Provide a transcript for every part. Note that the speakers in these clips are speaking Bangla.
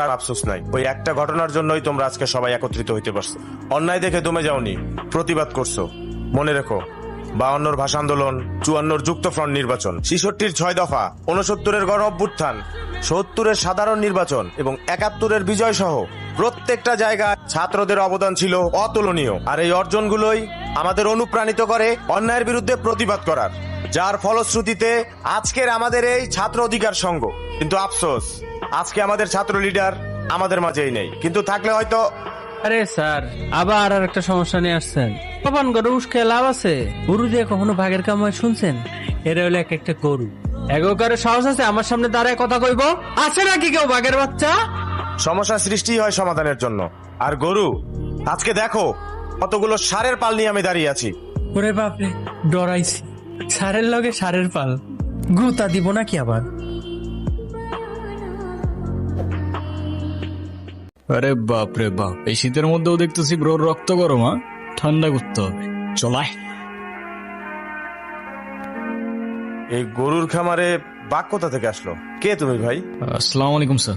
আর আফসোস নাই। ওই একটা ঘটনার জন্যই তোমরা আজকে সবাই একত্রিত হইতে পারছো। অন্যায় দেখে দমে যাওনি, প্রতিবাদ করছো। মনে রেখো, 52 ভাষা আন্দোলন, 54 যুক্ত ফ্রন্ট নির্বাচন, 66 6 দফা, 69 গণ অভ্যুত্থান, 70 সাধারণ নির্বাচন এবং 71 বিজয় সহ প্রত্যেকটা জায়গায় ছাত্রদের অবদান ছিল অতুলনীয়। আর এই অর্জনগুলোই আমাদের অনুপ্রাণিত করে অন্যায়ের বিরুদ্ধে প্রতিবাদ করার, যার ফলশ্রুতিতে আজকের আমাদের এই ছাত্র অধিকার সংঘ। কিন্তু আফসোস, আজকে আমাদের ছাত্র লিডার আমাদের মাঝেই নেই। কিন্তু থাকলে হয়তো। আরে স্যার, আবার আর একটা সমস্যা নিয়ে আসছেন। বাবান গরু উস্কে লাভ আছে? গরু দিয়ে কখনো ভাগের কাম হয় শুনছেন? এরা হলো এক একটা গরু। এগোকারের সাহস আছে আমার সামনে দাঁড়ায় কথা কইব? আছে নাকি কেউ বাঘের বাচ্চা? সমস্যা সৃষ্টি হয় সমাধানের জন্য। আর গরু, আজকে দেখো কতগুলো ষাঁড়ের পাল নিয়ে আমি দাঁড়িয়ে আছি। ওরে বাপরে, ডরাইছি। সারের লগে সারের পাল, গুতা দিব নাকি আবার? আরে বাপ রে বাপ, এই শীতের মধ্যেও দেখতেছি ব্রোর রক্ত গরম। ঠান্ডা করতে হবে, চলায়। এই গরুর খামারে বাঘ কোথা থেকে আসলো? কে তুমি ভাই? আসসালামু আলাইকুম স্যার।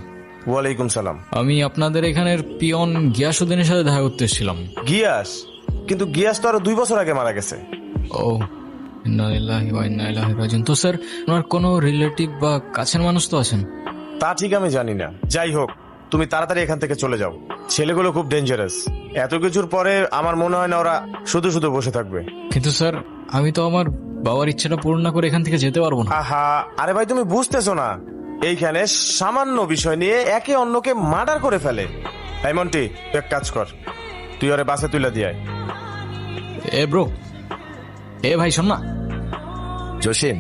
ওয়ালাইকুম সালাম। আমি আপনাদের এখানের পিয়ন গিয়াসউদ্দিনের সাথে দেখা করতে এসেছিলাম। গিয়াস? কিন্তু গিয়াস তো আরো 2 বছর আগে মারা গেছে। ও, ইন্না লিল্লাহি ওয়া ইন্না ইলাইহি রাজিউন। তো স্যার, ওনার কোনো রিলেটিভ বা কাছের মানুষ তো আছেন? তা ঠিক আমি জানি না। যাই হোক, তুমি তাড়াতাড়ি এখান থেকে চলে যাও। ছেলেগুলো খুব ডেঞ্জারাস। এত কিছুর পরে আমার মনে হয় না ওরা শুধু শুধু বসে থাকবে। কিন্তু স্যার, আমি তো আমার বাবার ইচ্ছাটা পূরণ না করে এখান থেকে যেতে পারবো না। আহা, আরে ভাই তুমি বুঝতেছো না, এইখানে সামান্য বিষয় নিয়ে একে অন্যকে মার্ডার করে ফেলে। এই মন্টি, তুই এক কাজ কর, তুই ওরে বাসে তুলে দিয়ে আয়। এ ব্রো, এ ভাই শোন না। জসিম,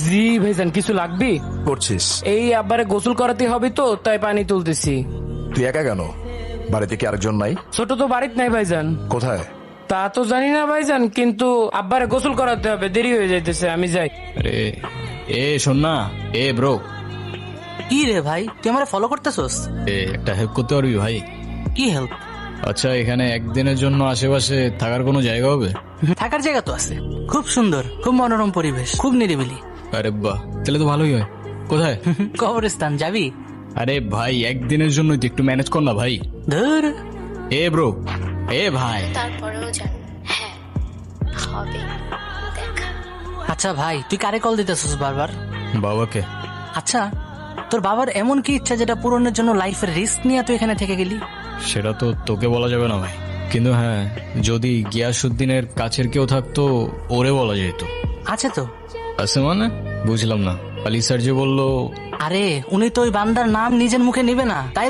জি ভাইজান, কিছু লাগবে? করছিস? এই আব্বারে গোসল করাতে হবে তো, তাই পানি তুলতেছি। তুই একা কেন? বাড়িতে কি আরেকজন নাই? ছোট তো বাড়িতে নাই ভাইজান। কোথায়? তা তো জানি না ভাইজান, কিন্তু আব্বারে গোসল করাতে হবে, দেরি হয়ে যাইতেছে, আমি যাই। আরে এ শোন না, এ ব্রো, কি রে ভাই, তুই আমারে ফলো করতেছস? একটা হেল্প করতে পারবি ভাই? কি হেল্প? আচ্ছা, এখানে একদিনের জন্য আশেপাশে থাকার কোনো জায়গা হবে? থাকার জায়গা তো আছে, খুব সুন্দর, খুব মনোরম পরিবেশ, খুব নিরিবিলি। আরে বাহ, তাহলে তো ভালোই হয়। কোথায়? কবরস্থান যাবি? আরে ভাই, একদিনের জন্যই তো, একটু ম্যানেজ কর না ভাই। ধর, এ ব্রো, এ ভাই। তারপরেও জান, হ্যাঁ হবে দেখা। আচ্ছা ভাই, তুই কারে কল দিতেছস বারবার? বাবাকে। আচ্ছা, তোর বাবার এমন কি ইচ্ছা যেটা পূরণের জন্য লাইফের রিস্ক নিয়ে তুই এখানে থেকে গেলি? সেটা তো তোকে বলা যাবে না ভাই, কিন্তু হ্যাঁ, যদি গিয়াসউদ্দিনের কাছের কেউ থাকতো ওরে বলা যেত। আছে তো। আছে মানে? বুঝলাম না। আলী স্যার যে বললো। আরে, উনি তো ওই বান্দার নাম নিজের মুখে নিবে না, তাই